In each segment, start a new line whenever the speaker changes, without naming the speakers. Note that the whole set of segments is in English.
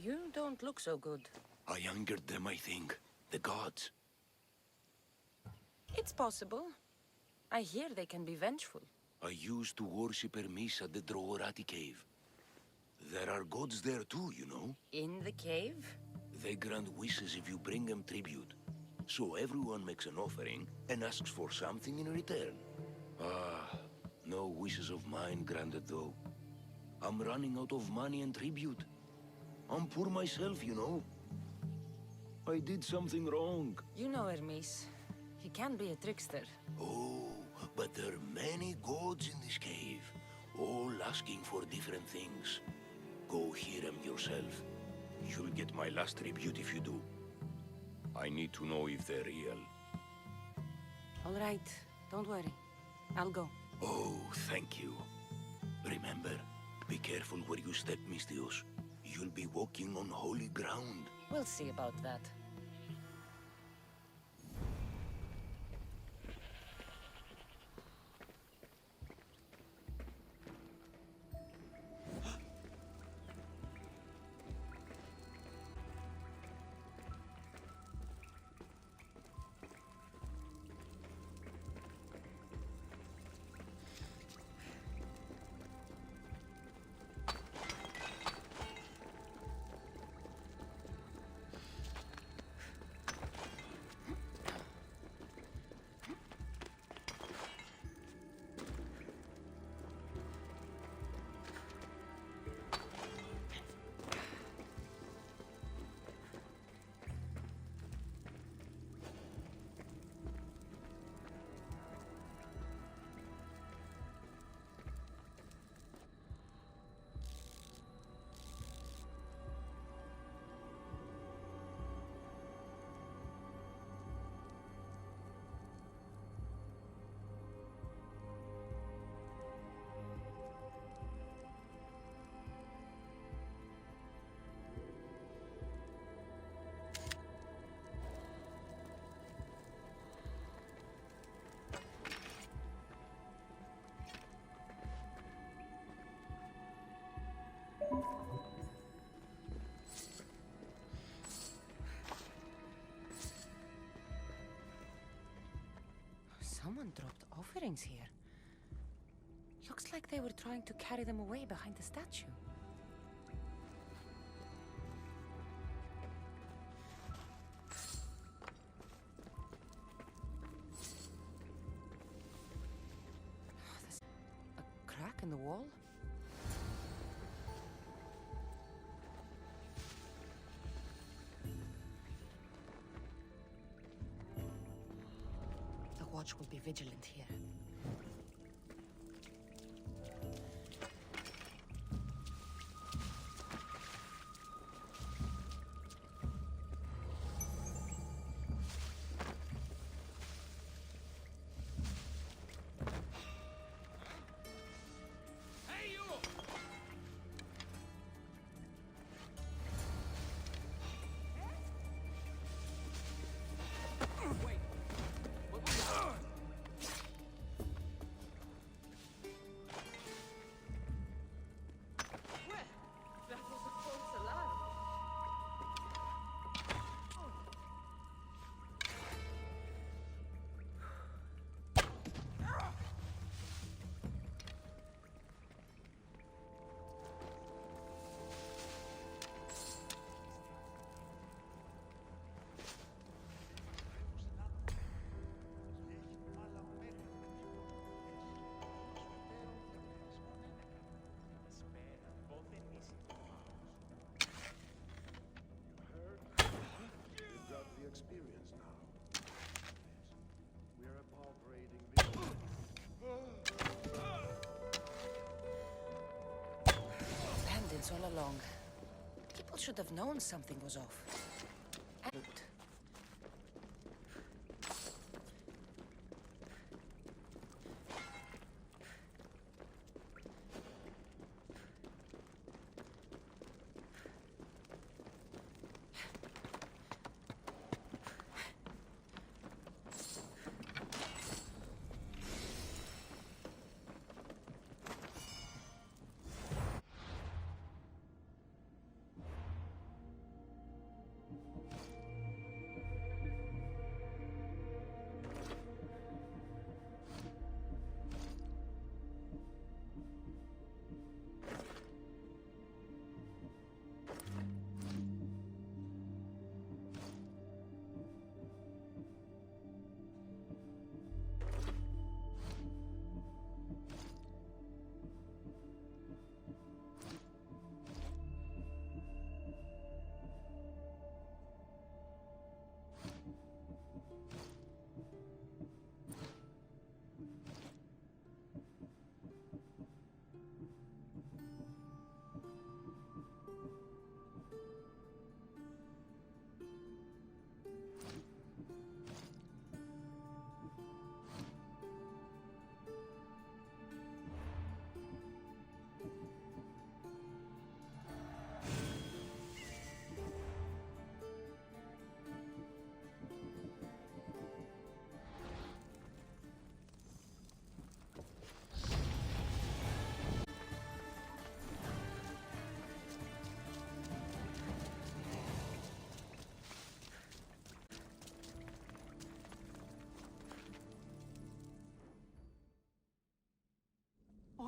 You don't look so good.
I angered them, I think. The gods.
It's possible. I hear they can be vengeful.
I used to worship Hermes at the Droorati cave. There are gods there too, you know.
In the cave?
They grant wishes if you bring them tribute. So everyone makes an offering and asks for something in return. Ah, no wishes of mine granted though. I'm running out of money and tribute. I'm poor myself, you know. I did something wrong.
You know Hermes. He can be a trickster.
Oh, but there are many gods in this cave, all asking for different things. Go hear them yourself. You'll get my last tribute if you do. I need to know if they're real.
All right, don't worry. I'll go.
Oh, thank you. Remember, be careful where you step, Mistios. You'll be walking on holy ground.
We'll see about that. Someone dropped offerings here. Looks like they were trying to carry them away behind the statue. There's a crack in the wall? The watch will be vigilant here.
Experience now. We're appropriating
Bandits all along. People should have known something was off. And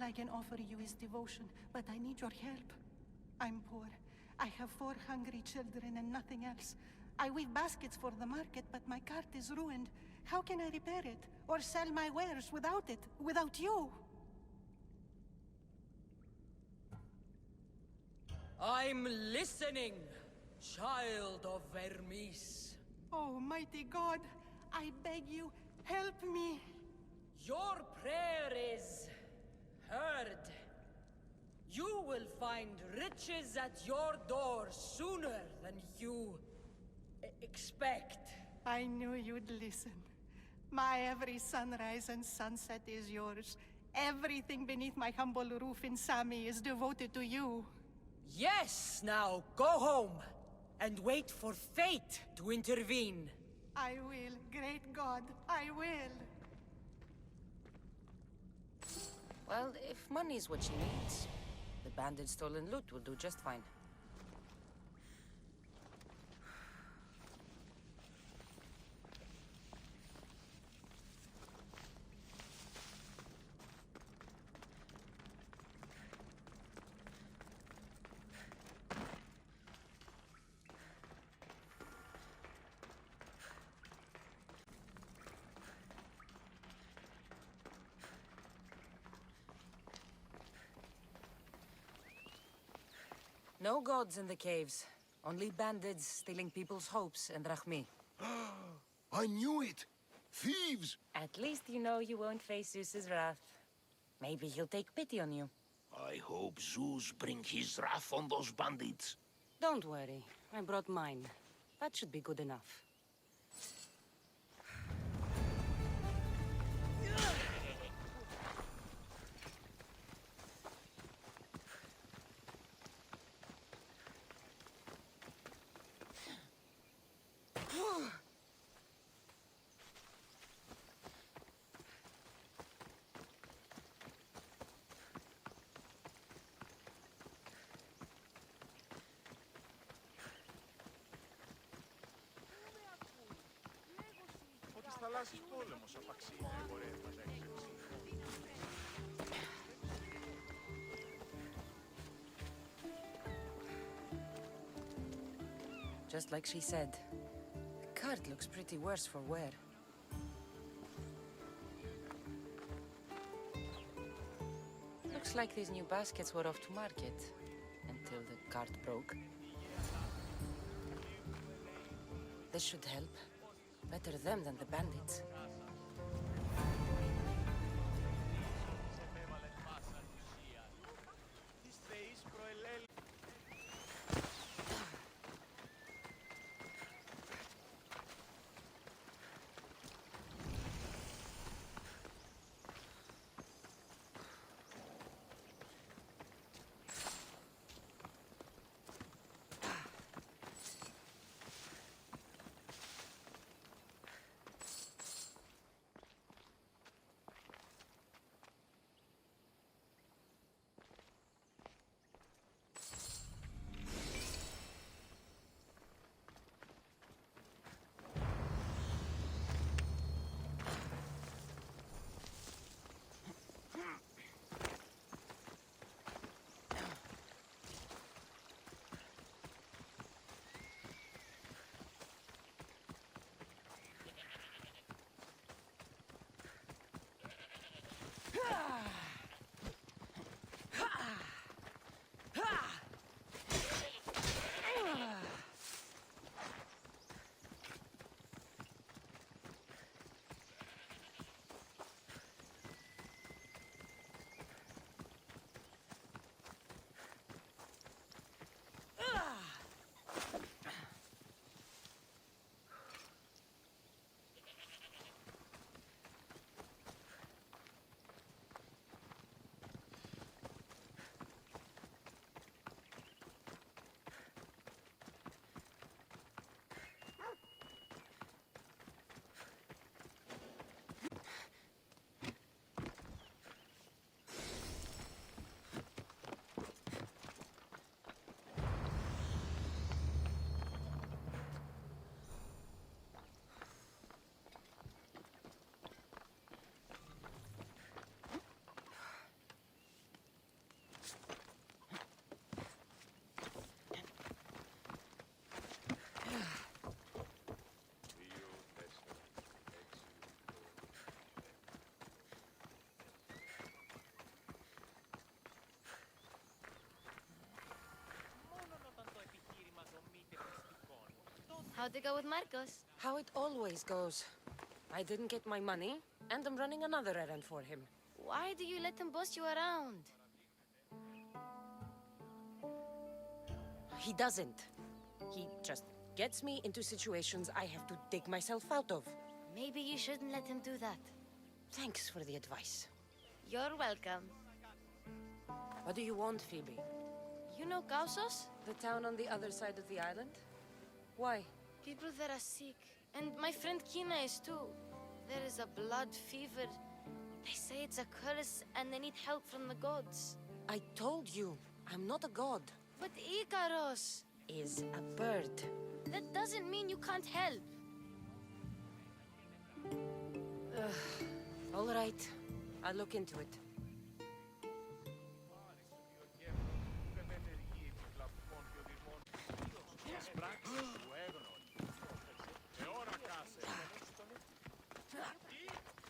All I can offer you is devotion, but I need your help. I'm poor. I have 4 hungry children and nothing else. I weave baskets for the market, but my cart is ruined. How can I repair it? Or sell my wares without it? Without you?
I'm listening, child of Vermis.
Oh, mighty God, I beg you, help me.
Your prayer is heard. You will find riches at your door sooner than you expect.
I knew you'd listen. My every sunrise and sunset is yours. Everything beneath my humble roof in Sami is devoted to you.
Yes, now go home and wait for fate to intervene.
I will, great God, I will.
Well, if money's what she needs, the bandit's stolen loot will do just fine. No gods in the caves. Only bandits stealing people's hopes and Rahmi.
I knew it! Thieves!
At least you know you won't face Zeus's wrath. Maybe he'll take pity on you.
I hope Zeus bring his wrath on those bandits.
Don't worry. I brought mine. That should be good enough.
Ότι θαλάσσης πόλεμος απαξίει να εμπορεύματα έξω.
Just like she said. The cart looks pretty worse for wear. Looks like these new baskets were off to market. Until the cart broke. This should help. Better them than the bandits.
How'd it go with Marcos?
How it always goes. I didn't get my money, and I'm running another errand for him.
Why do you let him boss you around?
He doesn't. He just gets me into situations I have to dig myself out of.
Maybe you shouldn't let him do that.
Thanks for the advice.
You're welcome.
What do you want, Phoebe?
You know Kausos?
The town on the other side of the island? Why?
People there are sick. And my friend Kina is too. There is a blood fever. They say it's a curse and they need help from the gods.
I told you, I'm not a god.
But Ikaros
Is a bird.
that doesn't mean you can't help.
All right, I'll look into it.
Δεν ενεργεί επιπλατικών και οδηγών τις πράξεις που έγνωρε. Εώρα κάσε.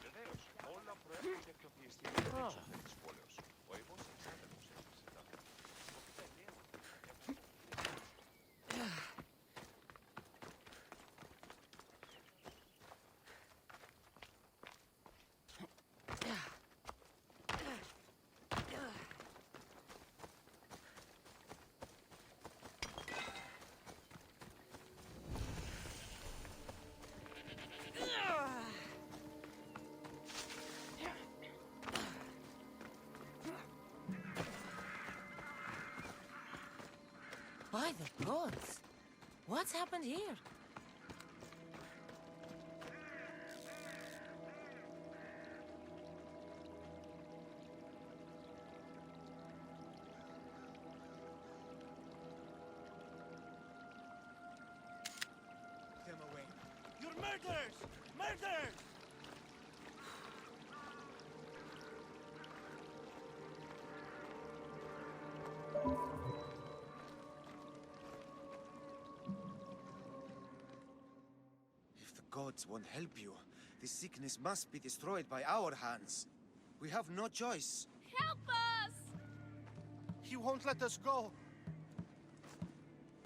Βεβαίως, όλα προέρχονται από το πιεστήριο έξω της πόλεως. Ο Ιβός εξάδελφος έφτασε τα.
By the gods! What's happened here?
Them away. You're murderers! Murderers!
If the gods won't help you, this sickness must be destroyed by our hands. We have no choice.
Help us!
He won't let us go.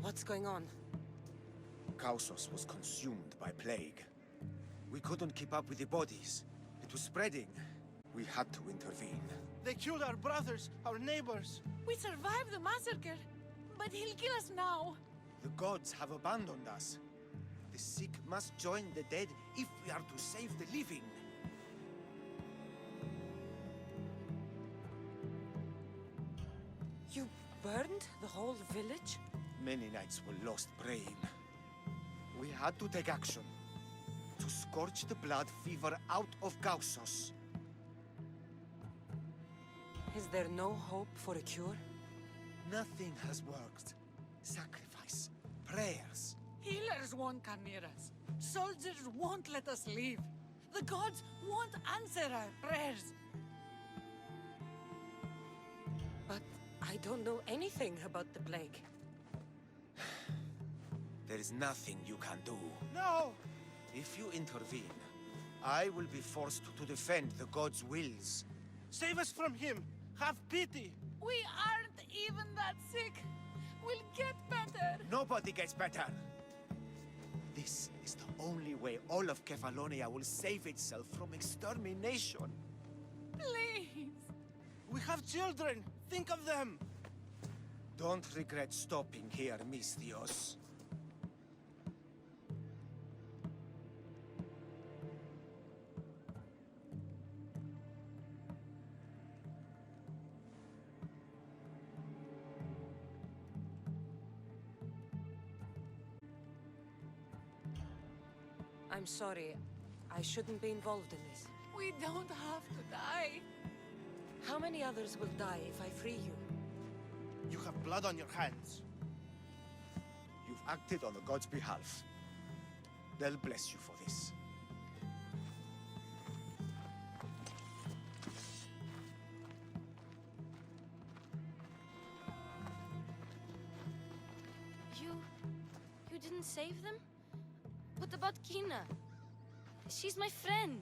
What's going on?
Kausos was consumed by plague. We couldn't keep up with the bodies. It was spreading. We had to intervene.
They killed our brothers, our neighbors.
We survived the massacre, but he'll kill us now.
The gods have abandoned us. The sick must join the dead if we are to save the living.
You burned the whole village?
Many nights were lost praying. We had to take action. To scorch the blood fever out of Kausos.
Is there no hope for a cure?
Nothing has worked. Sacrifice, prayers.
Healers won't come near us. Soldiers won't let us leave. The gods won't answer our prayers.
But I don't know anything about the plague.
There is nothing you can do.
No!
If you intervene, I will be forced to defend the gods' wills.
Save us from him! Have pity!
We aren't even that sick. We'll get better.
Nobody gets better. This is the only way all of Kefalonia will save itself from extermination.
Please.
We have children! Think of them!
Don't regret stopping here, Misthios.
I'm sorry. I shouldn't be involved in this.
We don't have to die.
How many others will die if I free you?
You have blood on your hands.
You've acted on the gods' behalf. They'll bless you for this.
You didn't save them? What about Kina? She's my friend.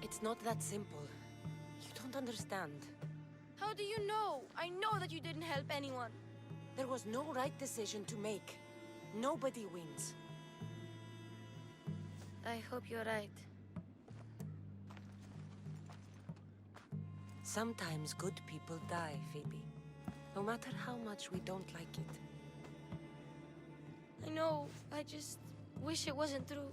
It's not that simple. You don't understand.
How do you know? I know that you didn't help anyone.
There was no right decision to make. Nobody wins.
I hope you're right.
Sometimes good people die, Phoebe. No matter how much we don't like it.
I know. I just wish it wasn't true.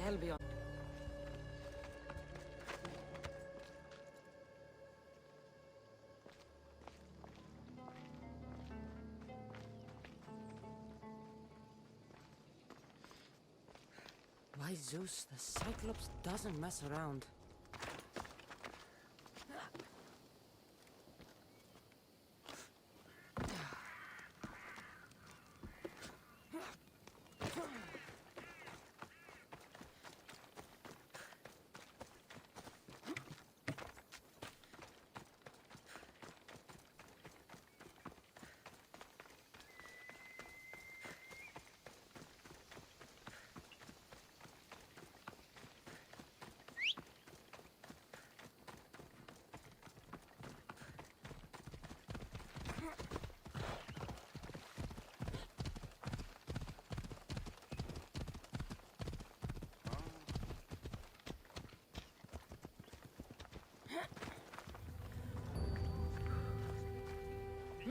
They'll be on. Why, Zeus, the Cyclops doesn't mess around.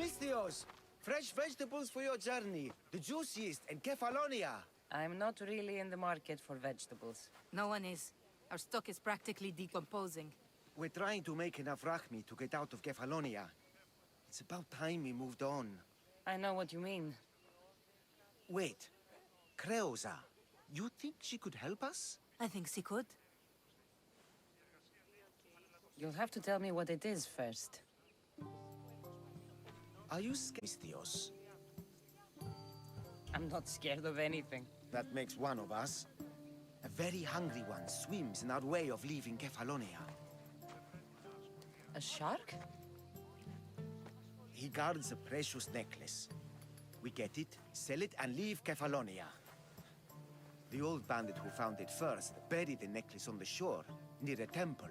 Misthios! Fresh vegetables for your journey. The juiciest in Kefalonia.
I'm not really in the market for vegetables.
No one is. Our stock is practically decomposing.
We're trying to make enough rachmi to get out of Kefalonia. It's about time we moved on.
I know what you mean.
Wait. Creosa. You think she could help us?
I think she could.
You'll have to tell me what it is first.
Are you scared, Misthios?
I'm not scared of anything.
That makes one of us. A very hungry one swims in our way of leaving Kefalonia.
A shark?
He guards a precious necklace. We get it, sell it, and leave Kefalonia. The old bandit who found it first buried the necklace on the shore, near a temple.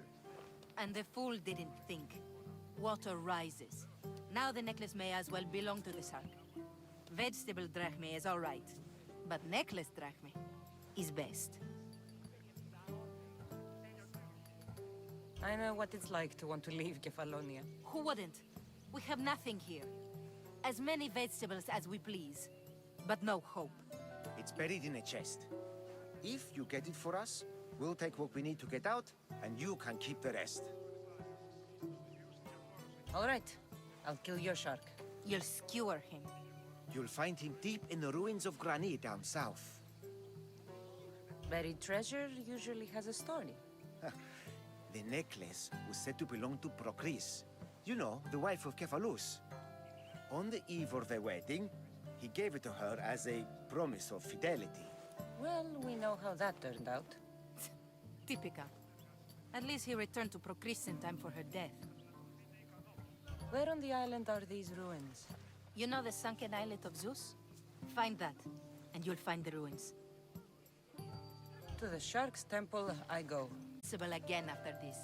And the fool didn't think. Water rises. Now the necklace may as well belong to the shark. Vegetable drachme is all right, but necklace drachme is best.
I know what it's like to want to leave Kefalonia.
Who wouldn't? We have nothing here. As many vegetables as we please, but no hope.
It's buried in a chest. If you get it for us, we'll take what we need to get out, and you can keep the rest.
All right. I'll kill your shark.
You'll skewer him.
You'll find him deep in the ruins of Granit down south.
Buried treasure usually has a story.
The necklace was said to belong to Procris. You know, the wife of Cephalus. On the eve of their wedding, he gave it to her as a promise of fidelity.
Well, we know how that turned out.
Typical. At least he returned to Procris in time for her death.
Where on the island are these ruins?
You know the sunken islet of Zeus? Find that, and you'll find the ruins.
To the Shark's Temple I go.
Possible again after this.